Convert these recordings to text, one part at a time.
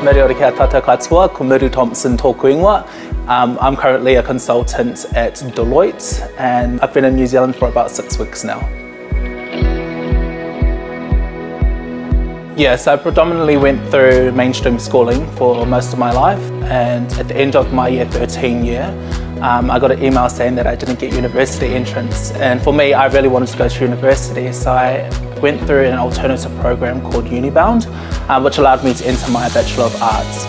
Matariki tata katoa, ko Muru Thompson tōku ingoa. I'm currently a consultant at Deloitte and I've been in New Zealand for about 6 weeks now. Yes, I predominantly went through mainstream schooling for most of my life, and at the end of my year 13 year, I got an email saying that I didn't get university entrance, and for me I really wanted to go to university, so I went through an alternative program called Unibound, which allowed me to enter my Bachelor of Arts.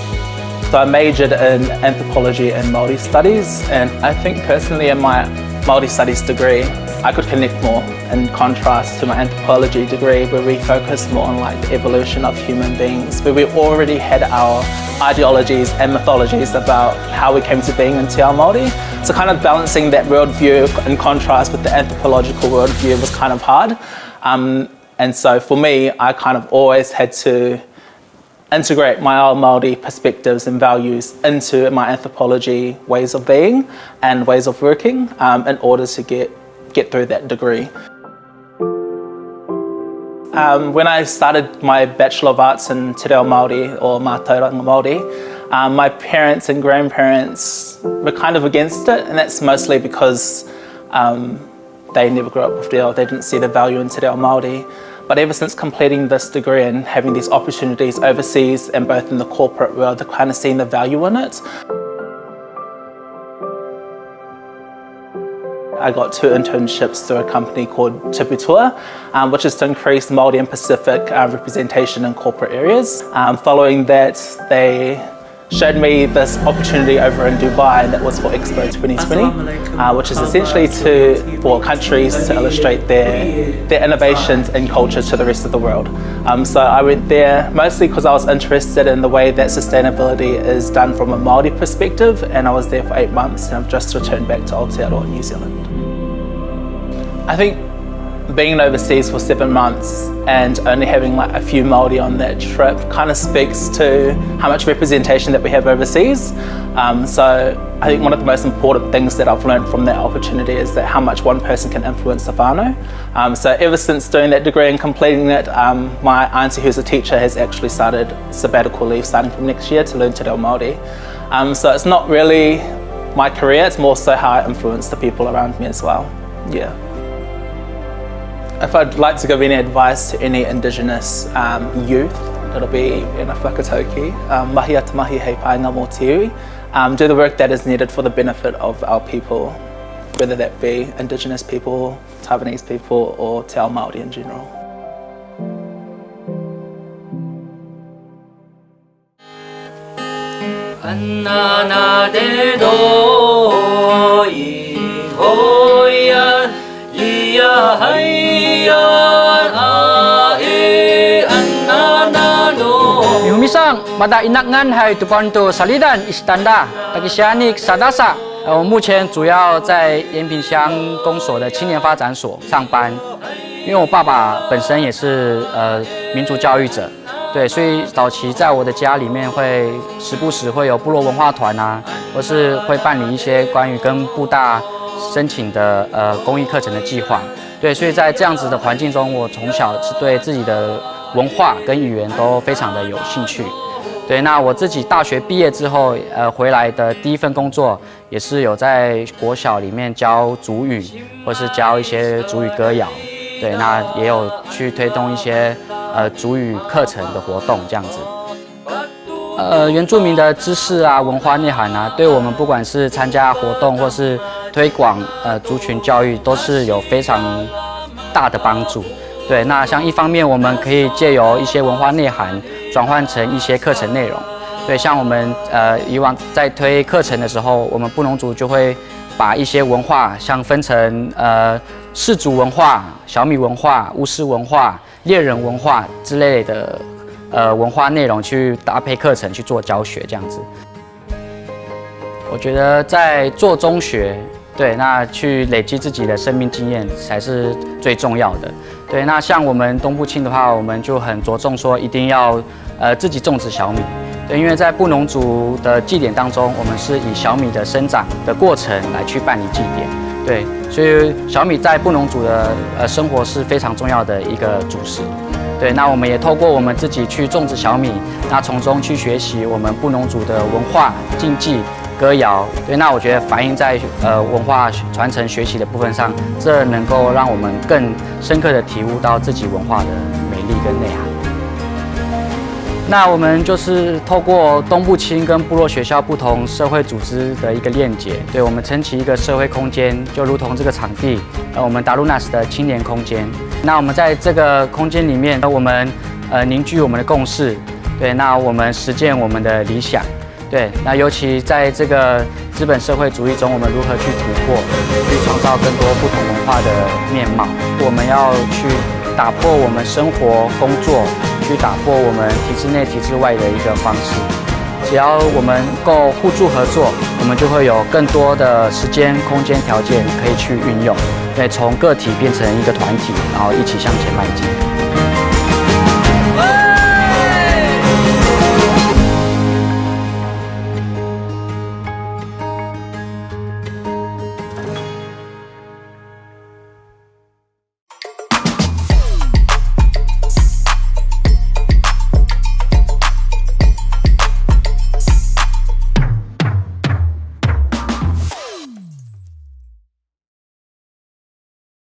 So I majored in anthropology and Māori studies, and I think personally in my Māori studies degree I could connect more, in contrast to my anthropology degree where we focused more on like the evolution of human beings, where we already had our ideologies and mythologies about how we came to being in Te Ao Māori. So kind of balancing that worldview in contrast with the anthropological worldview was kind of hard. And so for me, I kind of always had to integrate my Ao Māori perspectives and values into my anthropology ways of being and ways of working in order to get through that degree. When I started my Bachelor of Arts in Te Reo Māori or Mātauranga Māori, my parents and grandparents were kind of against it, and that's mostly because they never grew up with reo, they didn't see the value in Te Reo Māori. But ever since completing this degree and having these opportunities overseas and both in the corporate world, I've kind of seen the value in it. I got 2 internships through a company called Tiputua, which is to increase Māori and Pacific representation in corporate areas. Following that, they showed me this opportunity over in Dubai, and that was for Expo 2020, which is essentially for countries to illustrate their innovations and culture to the rest of the world. So I went there mostly because I was interested in the way that sustainability is done from a Māori perspective, and I was there for 8 months, and I've just returned back to Aotearoa, New Zealand. I think being overseas for 7 months and only having like a few Māori on that trip kind of speaks to how much representation that we have overseas. So I think one of the most important things that I've learned from that opportunity is that how much one person can influence the whānau. So ever since doing that degree and completing it, my auntie who's a teacher has actually started sabbatical leave starting from next year to learn Te Reo Māori. So it's not really my career, it's more so how I influence the people around me as well. Yeah. If I'd like to give any advice to any Indigenous youth, it'll be in a whakatauki, mahi ata mahi hei paenga mō te iwi. Do the work that is needed for the benefit of our people, whether that be Indigenous people, Taiwanese people, or Te Ao Māori in general. Misang mada inakngan hai tupanto salidan istanda takisianik sadasa。我目前主要在延平乡公所的青年发展所上班，因为我爸爸本身也是民族教育者，对，所以早期在我的家里面会时不时会有部落文化团啊，或是会办理一些关于跟部大申请的公益课程的计划。对，所以在这样子的环境中，我从小是对自己的文化跟语言都非常的有兴趣。对，那我自己大学毕业之后，回来的第一份工作也是有在国小里面教族语，或是教一些族语歌谣。对，那也有去推动一些族语课程的活动这样子。原住民的知识啊、文化内涵啊，对我们不管是参加活动或是推广族群教育，都是有非常大的帮助。对，那像一方面我们可以借由一些文化内涵转换成一些课程内容。对，像我们以往在推课程的时候，我们布农族就会把一些文化像分成氏族文化、小米文化、巫师文化、猎人文化之类的文化内容去搭配课程去做教学这样子。我觉得在做中学，对，那去累积自己的生命经验才是最重要的。对，那像我们东部青的话，我们就很着重说一定要自己种植小米。对，因为在布农族的祭典当中，我们是以小米的生长的过程来去办理祭典。对，所以小米在布农族的生活是非常重要的一个主食。对，那我们也透过我们自己去种植小米，那从中去学习我们布农族的文化、竞技、歌谣。对，那我觉得反映在文化传承学习的部分上，这能够让我们更深刻的体悟到自己文化的美丽跟内涵。那我们就是透过东部青跟部落学校不同社会组织的一个链接，对我们撑起一个社会空间，就如同这个场地，我们达鲁纳斯的青年空间。那我们在这个空间里面，我们凝聚我们的共识，对，那我们实践我们的理想，对，那尤其在这个资本社会主义中，我们如何去突破，去创造更多不同文化的面貌？我们要去打破我们生活、工作，去打破我们体制内、体制外的一个方式。只要我们够互助合作，我们就会有更多的时间、空间、条件可以去运用，对，从个体变成一个团体，然后一起向前迈进。